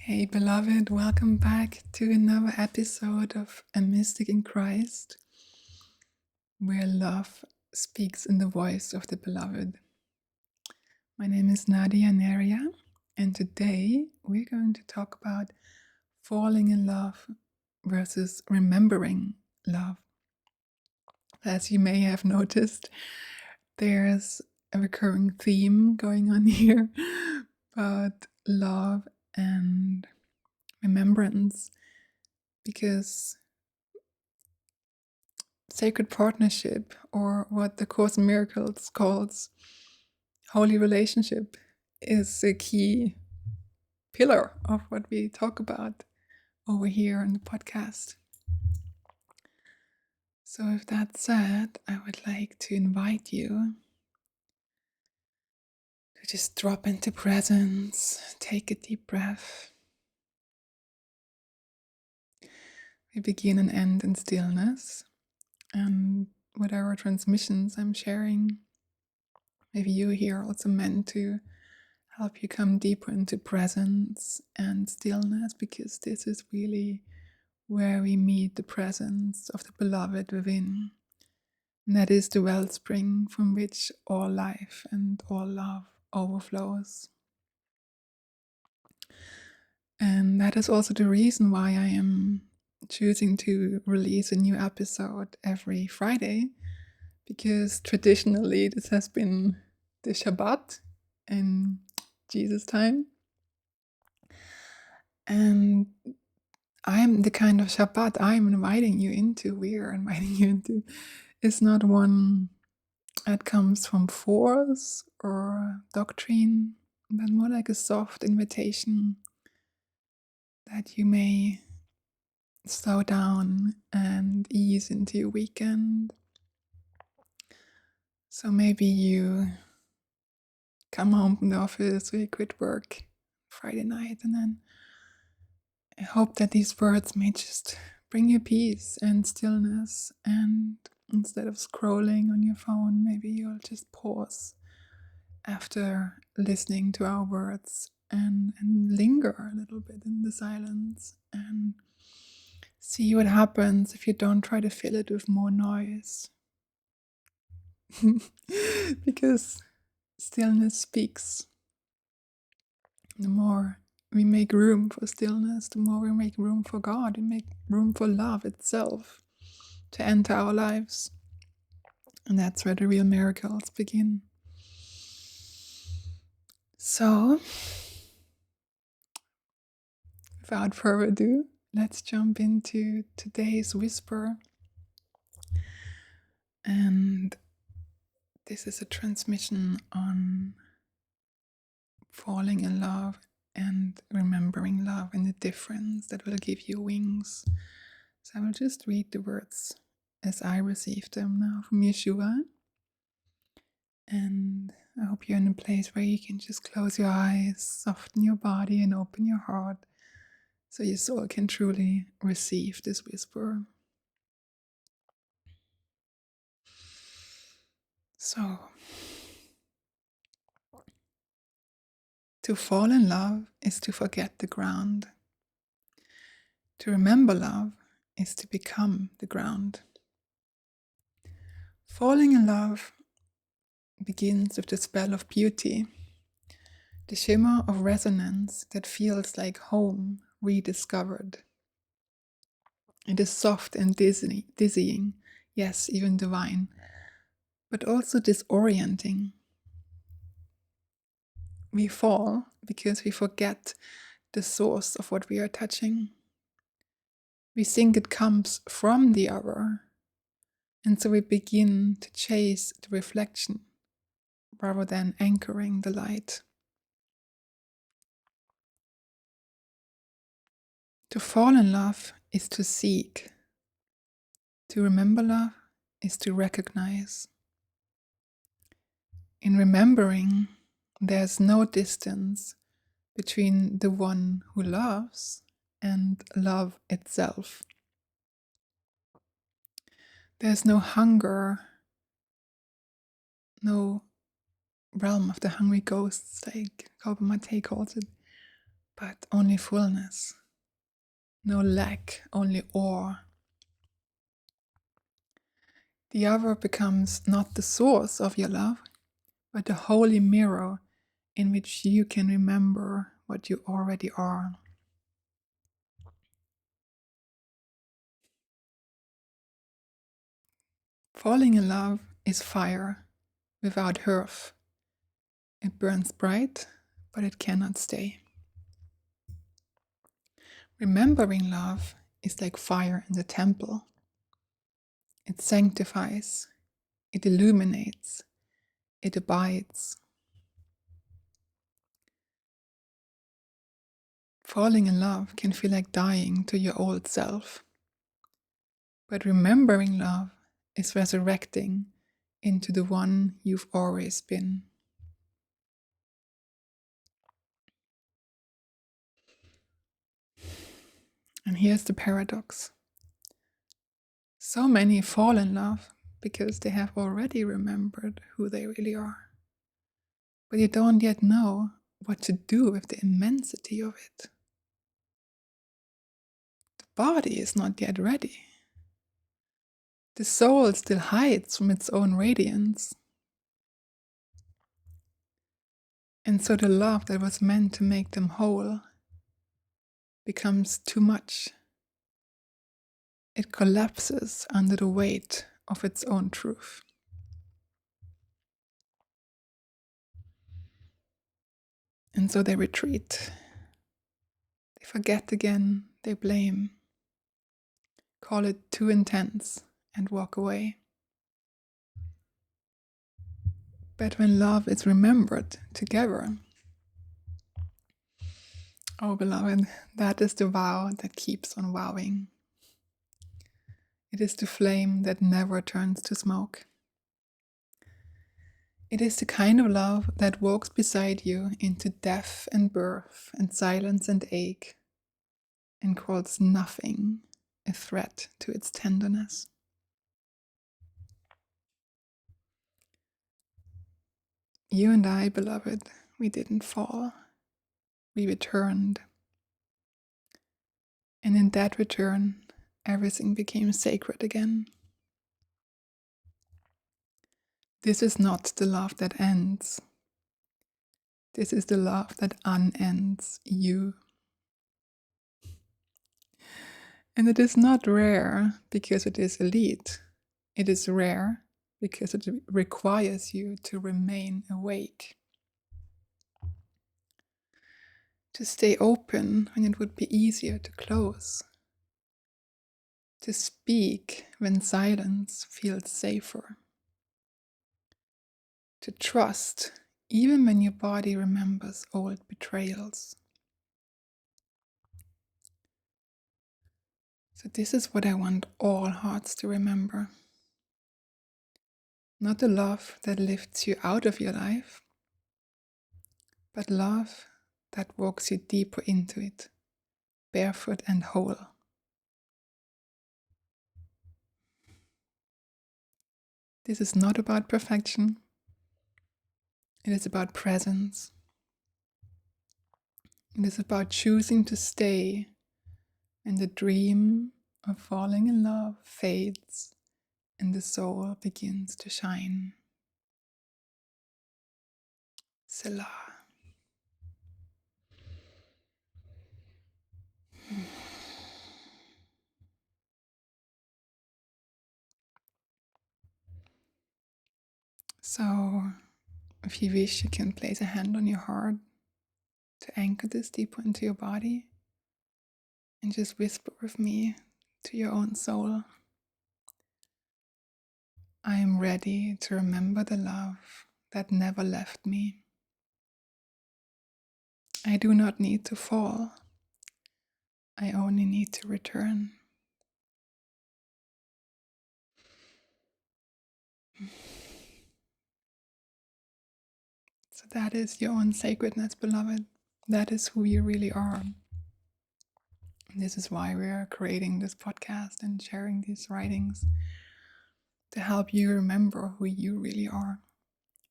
Hey, beloved, welcome back to another episode of A Mystic in Christ, where love speaks in the voice of the beloved. My name is Nadia Neriya, and today we're going to talk about falling in love versus remembering love. As you may have noticed, there's a recurring theme going on here about love and remembrance, because sacred partnership, or what the Course in Miracles calls holy relationship, is a key pillar of what we talk about over here in the podcast. So with that said, I would like to invite you to just drop into presence, take a deep breath. We begin and end in stillness, and whatever transmissions I'm sharing, maybe you here also meant to help you come deeper into presence and stillness, because this is really where we meet the presence of the beloved within. And that is the wellspring from which all life and all love overflows. And that is also the reason why I am choosing to release a new episode every Friday, because traditionally this has been the Shabbat in Jesus' time. And I'm the kind of Shabbat I'm inviting you into, we are inviting you into, is not one that comes from force or doctrine, but more like a soft invitation that you may slow down and ease into your weekend. So maybe you come home from the office or you quit work Friday night, and then I hope that these words may just bring you peace and stillness, and instead of scrolling on your phone, maybe you'll just pause after listening to our words and linger a little bit in the silence and see what happens if you don't try to fill it with more noise. Because stillness speaks. The more we make room for stillness, the more we make room for God, we make room for love itself to enter our lives. And that's where the real miracles begin. So, without further ado, let's jump into today's whisper. And this is a transmission on falling in love and remembering love, and the difference that will give you wings. So I will just read the words as I received them now from Yeshua. And I hope you're in a place where you can just close your eyes, soften your body, and open your heart, so your soul can truly receive this whisper. So, to fall in love is to forget the ground. To remember love is to become the ground. Falling in love begins with the spell of beauty, the shimmer of resonance that feels like home rediscovered. It is soft and dizzying, yes, even divine, but also disorienting. We fall because we forget the source of what we are touching. We think it comes from the other, and so we begin to chase the reflection rather than anchoring the light. To fall in love is to seek. To remember love is to recognize. In remembering, there's no distance between the one who loves and love itself. There's no hunger, no realm of the hungry ghosts, like Mate calls it, but only fullness. No lack, only awe. The other becomes not the source of your love, but a holy mirror in which you can remember what you already are. Falling in love is fire without hearth. It burns bright, but it cannot stay. Remembering love is like fire in the temple. It sanctifies, it illuminates, it abides. Falling in love can feel like dying to your old self. But remembering love is resurrecting into the one you've always been. And here's the paradox. So many fall in love because they have already remembered who they really are. But you don't yet know what to do with the immensity of it. The body is not yet ready. The soul still hides from its own radiance. And so the love that was meant to make them whole becomes too much. It collapses under the weight of its own truth. And so they retreat. They forget again, they blame, call it too intense, and walk away. But when love is remembered together, oh beloved, that is the vow that keeps on vowing. It is the flame that never turns to smoke. It is the kind of love that walks beside you into death and birth and silence and ache, and calls nothing a threat to its tenderness. You and I, beloved, we didn't fall. We returned. And in that return, everything became sacred again. This is not the love that ends. This is the love that unends you. And it is not rare because it is elite. It is rare because it requires you to remain awake. To stay open when it would be easier to close. To speak when silence feels safer. To trust even when your body remembers old betrayals. So this is what I want all hearts to remember. Not the love that lifts you out of your life, but love that walks you deeper into it, barefoot and whole. This is not about perfection. It is about presence. It is about choosing to stay when the dream of falling in love fades and the soul begins to shine. Selah. So, if you wish, you can place a hand on your heart to anchor this deeper into your body and just whisper with me to your own soul. I am ready to remember the love that never left me. I do not need to fall. I only need to return. So that is your own sacredness, beloved. That is who you really are. This is why we are creating this podcast and sharing these writings, to help you remember who you really are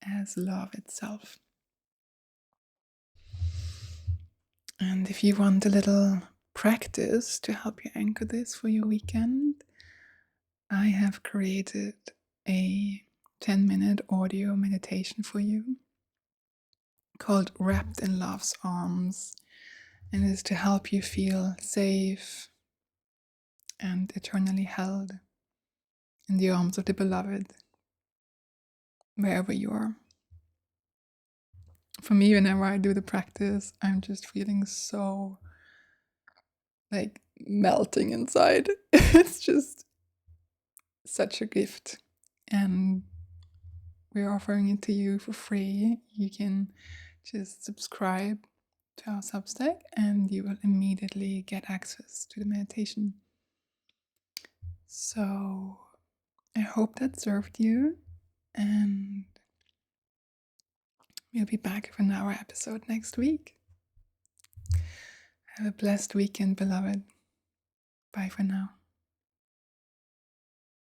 as love itself. And if you want a little practice to help you anchor this for your weekend, I have created a 10-minute audio meditation for you called Wrapped in Love's Arms. And it is to help you feel safe and eternally held in the arms of the beloved, wherever you are. For me, whenever I do the practice, I'm just feeling so like melting inside. It's just such a gift. And we're offering it to you for free. You can just subscribe to our Substack and you will immediately get access to the meditation. So I hope that served you, and we'll be back with another episode next week. Have a blessed weekend, beloved. Bye for now.